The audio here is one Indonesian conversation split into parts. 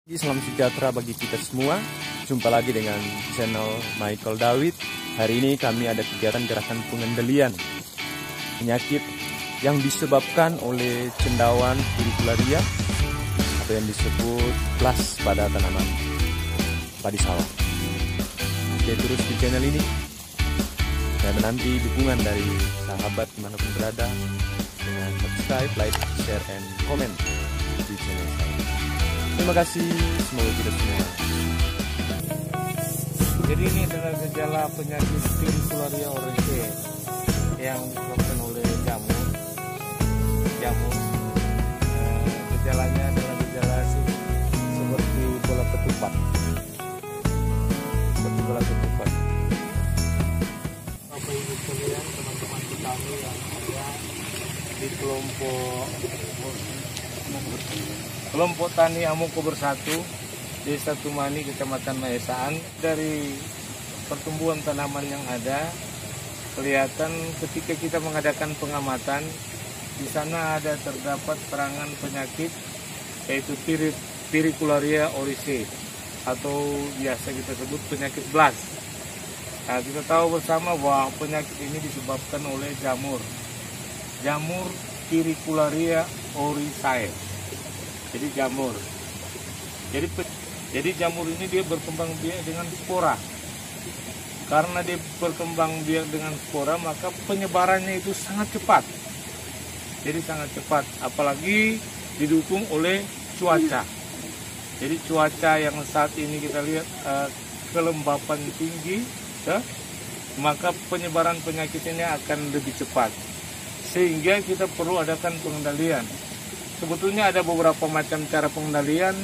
Salam sejahtera bagi kita semua. Jumpa lagi dengan channel Michael David. Hari ini kami ada kegiatan gerakan pengendalian penyakit yang disebabkan oleh cendawan uricularia atau yang disebut blast pada tanaman padi sawah. Oke, terus di channel ini saya menanti dukungan dari sahabat dimanapun berada dengan subscribe, like, share, and comment di channel saya. Terima kasih, semoga kita semua. Jadi ini adalah gejala penyakit uricularia oryzae yang disebabkan oleh jamur. Gejalanya adalah gejala seperti bola ketupat. Bapak Ibu sekalian, teman-teman kami yang ada di kelompok tani Amuko Bersatu, Desa Tumani, Kecamatan Maesaan. Dari pertumbuhan tanaman yang ada, kelihatan ketika kita mengadakan pengamatan, di sana terdapat serangan penyakit yaitu uricularia oryzae atau biasa kita sebut penyakit blast. Nah, kita tahu bersama bahwa penyakit ini disebabkan oleh jamur uricularia oryzae. Jadi jamur. Jadi jamur ini dia berkembang biak dengan spora. Karena dia berkembang biak dengan spora, maka penyebarannya itu sangat cepat. Jadi sangat cepat, apalagi didukung oleh cuaca. Jadi cuaca yang saat ini kita lihat kelembapan tinggi, maka penyebaran penyakit ini akan lebih cepat. Sehingga kita perlu adakan pengendalian. Sebetulnya ada beberapa macam cara pengendalian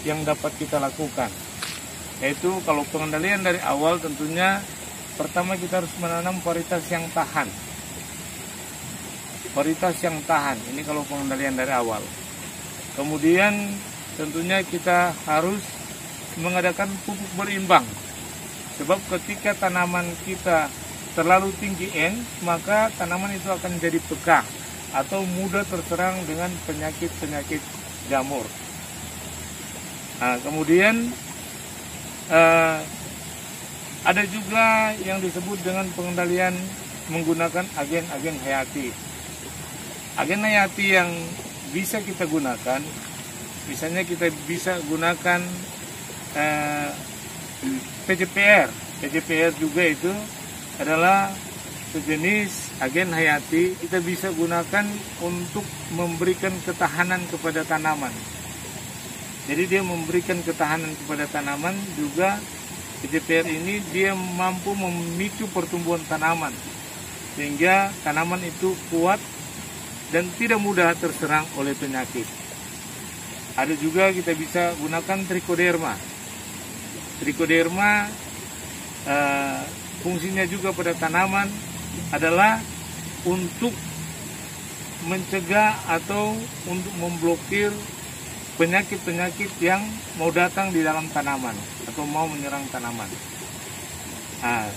yang dapat kita lakukan. Yaitu kalau pengendalian dari awal, tentunya pertama kita harus menanam varietas yang tahan. Varietas yang tahan, ini kalau pengendalian dari awal. Kemudian tentunya kita harus mengadakan pupuk berimbang. Sebab ketika tanaman kita terlalu tinggi N, maka tanaman itu akan jadi pekah atau mudah terserang dengan penyakit-penyakit jamur. Nah, kemudian ada juga yang disebut dengan pengendalian menggunakan agen-agen hayati. Agen hayati yang bisa kita gunakan, misalnya kita bisa gunakan PJPR. PJPR juga itu adalah sejenis agen hayati, kita bisa gunakan untuk memberikan ketahanan kepada tanaman. Jadi dia memberikan ketahanan kepada tanaman juga. PJPR ini dia mampu memicu pertumbuhan tanaman sehingga tanaman itu kuat dan tidak mudah terserang oleh penyakit. Ada juga kita bisa gunakan trichoderma. Trichoderma fungsinya juga pada tanaman adalah untuk mencegah atau untuk memblokir penyakit-penyakit yang mau datang di dalam tanaman atau mau menyerang tanaman. Nah,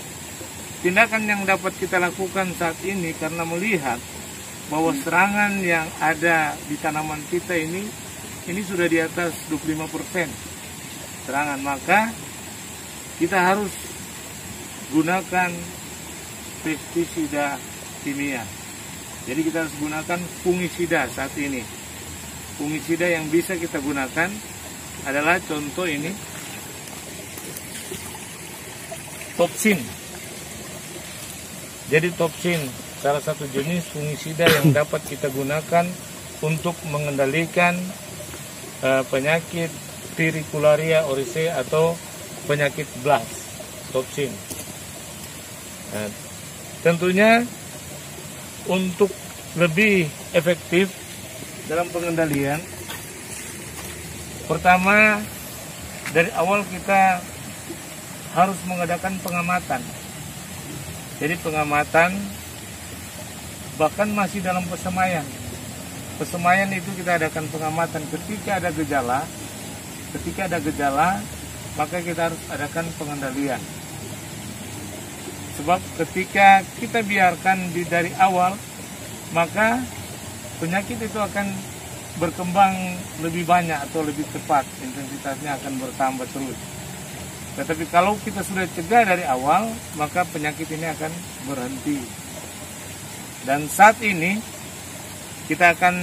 tindakan yang dapat kita lakukan saat ini karena melihat bahwa serangan yang ada di tanaman kita ini sudah di atas 25% serangan, maka kita harus gunakan pestisida kimia. Jadi kita harus gunakan fungisida saat ini. Fungisida yang bisa kita gunakan adalah contoh ini Topsin. Jadi Topsin salah satu jenis fungisida yang dapat kita gunakan untuk mengendalikan penyakit uricularia oryzae atau penyakit blast. Topsin. Nah, tentunya untuk lebih efektif dalam pengendalian, pertama dari awal kita harus mengadakan pengamatan. Jadi pengamatan bahkan masih dalam persemaian. Persemaian itu kita adakan pengamatan ketika ada gejala, maka kita harus adakan pengendalian. Sebab ketika kita biarkan dari awal, maka penyakit itu akan berkembang lebih banyak atau lebih cepat, intensitasnya akan bertambah terus. Tetapi kalau kita sudah cegah dari awal, maka penyakit ini akan berhenti. Dan saat ini kita akan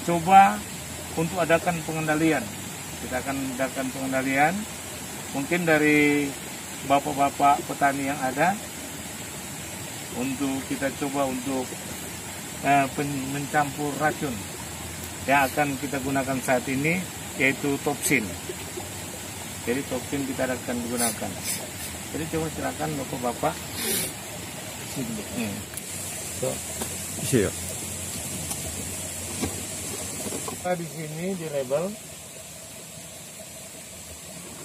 coba untuk adakan pengendalian. Kita akan adakan pengendalian, mungkin dari bapak-bapak petani yang ada, untuk kita coba untuk mencampur racun yang akan kita gunakan saat ini, yaitu topsin. Jadi topsin kita akan gunakan. Jadi coba silakan bapak-bapak. Iya. Kita di sini di label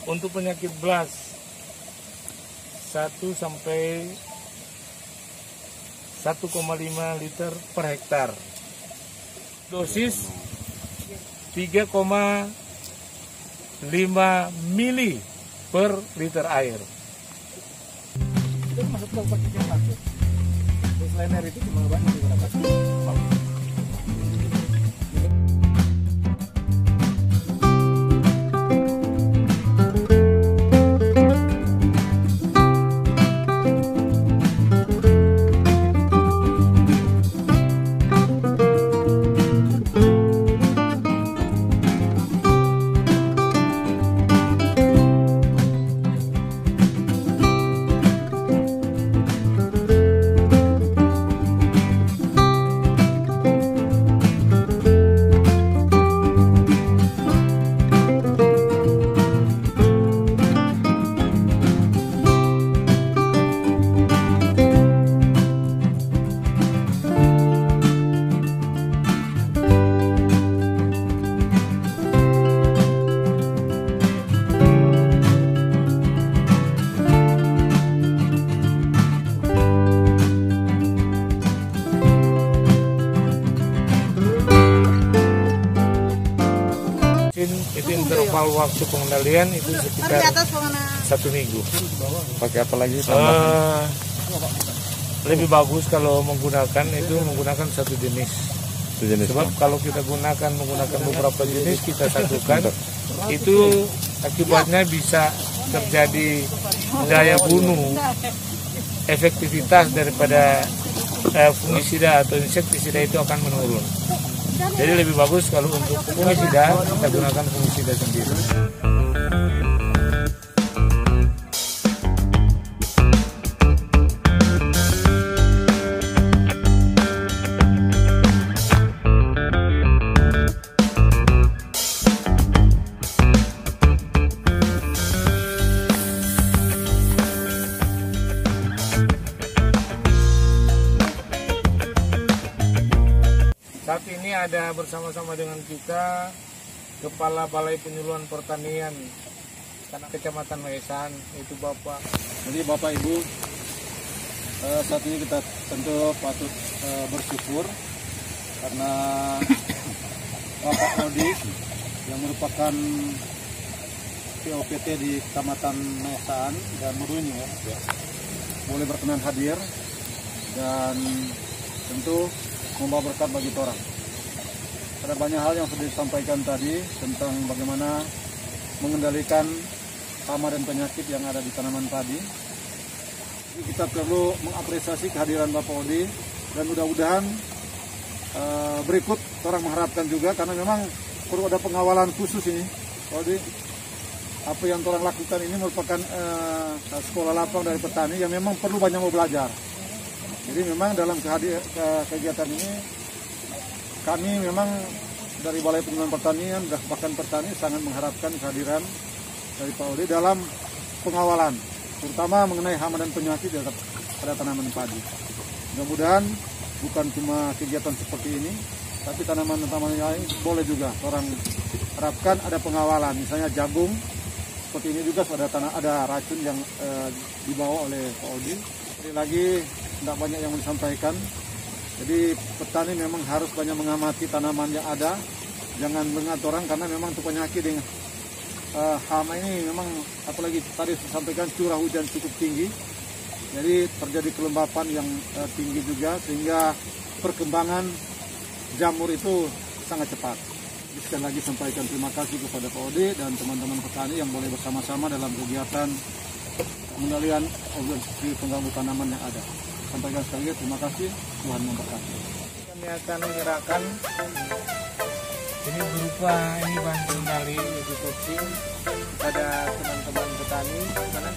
untuk penyakit blast 1 sampai 1,5 liter per hektar. Dosis 3,5 mili per liter air. Itu masuk ke pakai plastik. Selain dari itu cuma banyak digunakan. Itu interval waktu pengendalian itu sekitar 1 minggu. Pakai apa lagi? Lebih bagus kalau menggunakan itu menggunakan satu jenis. Sebab kalau kita menggunakan beberapa jenis kita satukan, itu akibatnya bisa terjadi daya bunuh, efektivitas daripada fungisida atau insektisida itu akan menurun. Jadi lebih bagus kalau untuk fungisida kita gunakan fungisida sendiri. Saat ini ada bersama-sama dengan kita Kepala Balai Penyuluhan Pertanian Kecamatan Maesan, itu Bapak. Jadi Bapak Ibu, saat ini kita tentu patut bersyukur karena Bapak Odi yang merupakan POPT di Kecamatan Maesan dan Meruni ya, boleh berkenan hadir dan tentu membawa berkat bagi orang. Ada banyak hal yang sudah disampaikan tadi tentang bagaimana mengendalikan hama dan penyakit yang ada di tanaman padi. Kita perlu mengapresiasi kehadiran Bapak Odi dan mudah-mudahan berikut orang mengharapkan juga, karena memang perlu ada pengawalan khusus ini. Pak Odi, apa yang orang lakukan ini merupakan sekolah lapang dari petani yang memang perlu banyak mau belajar. Jadi memang dalam kegiatan ini kami memang dari Balai Penyuluhan Pertanian dan bahkan petani sangat mengharapkan kehadiran dari Pak Odi dalam pengawalan, terutama mengenai hama dan penyakit pada tanaman padi. Mudah-mudahan bukan cuma kegiatan seperti ini, tapi tanaman-tanaman lain boleh juga orang harapkan ada pengawalan. Misalnya jagung seperti ini juga ada racun yang dibawa oleh Pak Odi. Sekali lagi tidak banyak yang disampaikan. Jadi petani memang harus banyak mengamati tanaman yang ada, jangan mengat orang, karena memang untuk penyakit dengan hama ini memang, apalagi tadi saya sampaikan curah hujan cukup tinggi, jadi terjadi kelembapan yang tinggi juga, sehingga perkembangan jamur itu sangat cepat. Sekali lagi sampaikan terima kasih kepada Pak Ode dan teman-teman petani yang boleh bersama-sama dalam kegiatan pengendalian organisasi pengganggu tanaman yang ada. Sampaikan sekali lagi terima kasih, Tuhan memberkati. Kami akan menyerahkan ini berupa bahan pengendali yaitu toxin kepada teman-teman petani. Karena